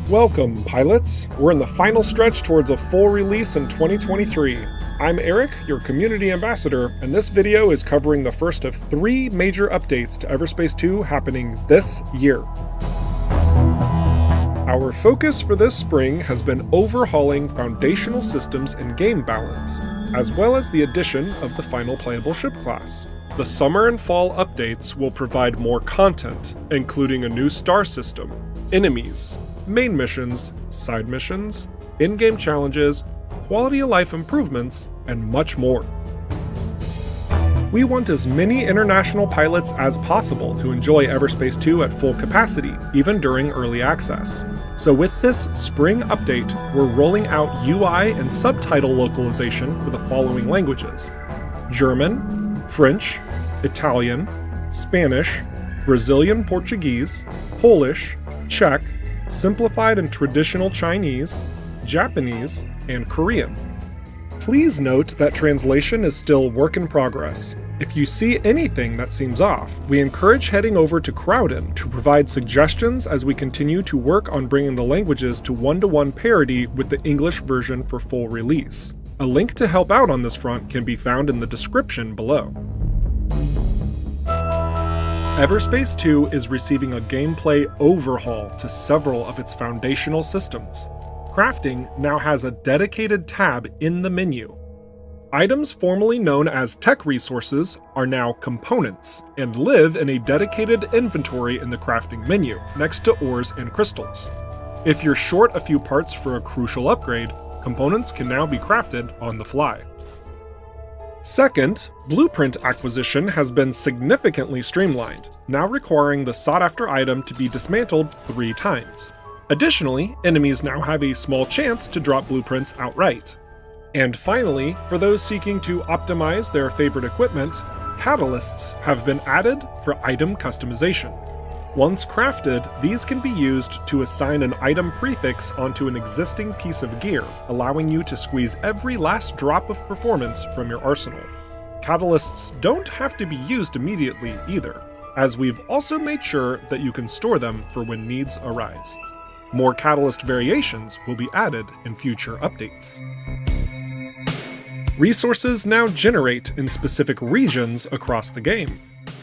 Welcome, pilots! We're in the final stretch towards a full release in 2023. I'm Eric, your community ambassador, and this video is covering the first of 3 major updates to Everspace 2 happening this year. Our focus for this spring has been overhauling foundational systems and game balance, as well as the addition of the final playable ship class. The summer and fall updates will provide more content, including a new star system, enemies, main missions, side missions, in-game challenges, quality of life improvements, and much more. We want as many international pilots as possible to enjoy Everspace 2 at full capacity, even during early access. So with this spring update, we're rolling out UI and subtitle localization for the following languages: German, French, Italian, Spanish, Brazilian Portuguese, Polish, Czech, simplified and traditional Chinese, Japanese, and Korean. Please note that translation is still work in progress. If you see anything that seems off, we encourage heading over to Crowdin to provide suggestions as we continue to work on bringing the languages to one-to-one parity with the English version for full release. A link to help out on this front can be found in the description below. Everspace 2 is receiving a gameplay overhaul to several of its foundational systems. Crafting now has a dedicated tab in the menu. Items formerly known as tech resources are now components and live in a dedicated inventory in the crafting menu, next to ores and crystals. If you're short a few parts for a crucial upgrade, components can now be crafted on the fly. Second, blueprint acquisition has been significantly streamlined, now requiring the sought-after item to be dismantled 3 times. Additionally, enemies now have a small chance to drop blueprints outright. And finally, for those seeking to optimize their favorite equipment, catalysts have been added for item customization. Once crafted, these can be used to assign an item prefix onto an existing piece of gear, allowing you to squeeze every last drop of performance from your arsenal. Catalysts don't have to be used immediately either, as we've also made sure that you can store them for when needs arise. More catalyst variations will be added in future updates. Resources now generate in specific regions across the game.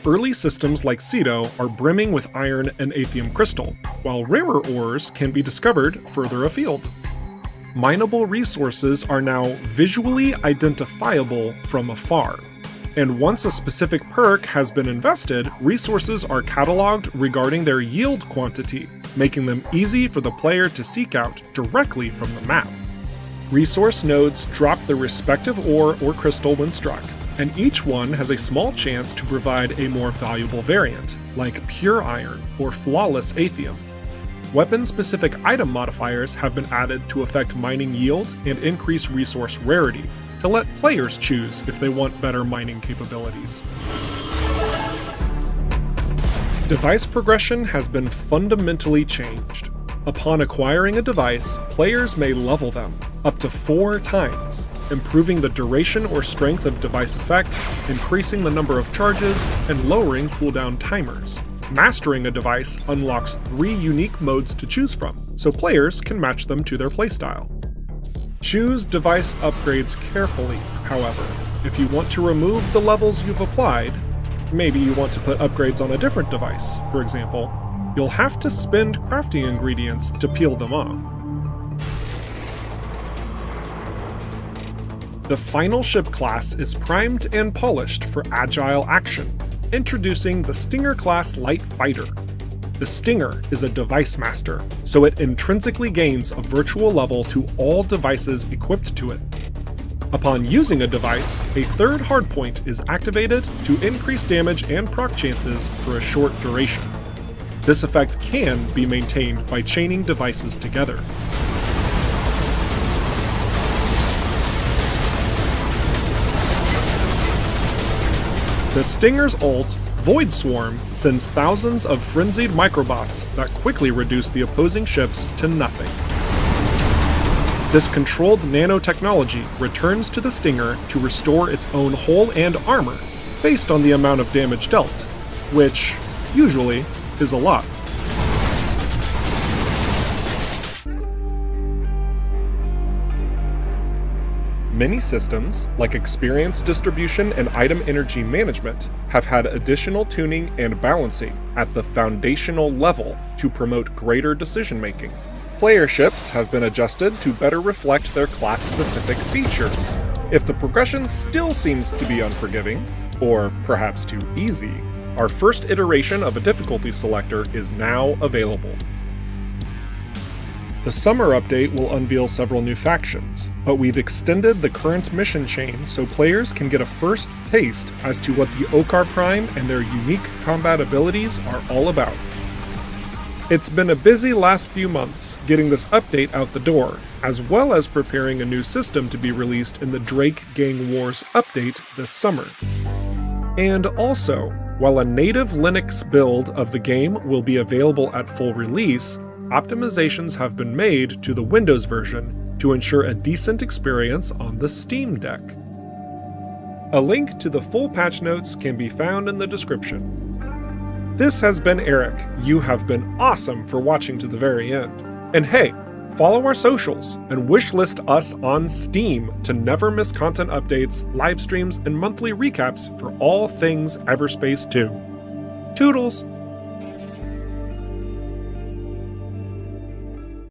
Early systems like Cedo are brimming with iron and aethium crystal, while rarer ores can be discovered further afield. Mineable resources are now visually identifiable from afar, and once a specific perk has been invested, resources are cataloged regarding their yield quantity, making them easy for the player to seek out directly from the map. Resource nodes drop the respective ore or crystal when struck, and each one has a small chance to provide a more valuable variant, like pure iron or flawless aethium. Weapon-specific item modifiers have been added to affect mining yield and increase resource rarity, to let players choose if they want better mining capabilities. Device progression has been fundamentally changed. Upon acquiring a device, players may level them up to 4 times, improving the duration or strength of device effects, increasing the number of charges, and lowering cooldown timers. Mastering a device unlocks 3 unique modes to choose from, so players can match them to their playstyle. Choose device upgrades carefully, however. If you want to remove the levels you've applied, maybe you want to put upgrades on a different device, for example, you'll have to spend crafting ingredients to peel them off. The final ship class is primed and polished for agile action, introducing the Stinger-class light fighter. The Stinger is a device master, so it intrinsically gains a virtual level to all devices equipped to it. Upon using a device, a 3rd hardpoint is activated to increase damage and proc chances for a short duration. This effect can be maintained by chaining devices together. The Stinger's ult, Void Swarm, sends thousands of frenzied microbots that quickly reduce the opposing ships to nothing. This controlled nanotechnology returns to the Stinger to restore its own hull and armor, based on the amount of damage dealt, which, usually, is a lot. Many systems, like experience distribution and item energy management, have had additional tuning and balancing at the foundational level to promote greater decision-making. Player ships have been adjusted to better reflect their class-specific features. If the progression still seems to be unforgiving, or perhaps too easy, our first iteration of a difficulty selector is now available. The summer update will unveil several new factions, but we've extended the current mission chain so players can get a first taste as to what the Okar Prime and their unique combat abilities are all about. It's been a busy last few months getting this update out the door, as well as preparing a new system to be released in the Drake Gang Wars update this summer. And also, while a native Linux build of the game will be available at full release, optimizations have been made to the Windows version to ensure a decent experience on the Steam Deck. A link to the full patch notes can be found in the description. This has been Eric. You have been awesome for watching to the very end. And hey, follow our socials and wishlist us on Steam to never miss content updates, live streams, and monthly recaps for all things Everspace 2. Toodles!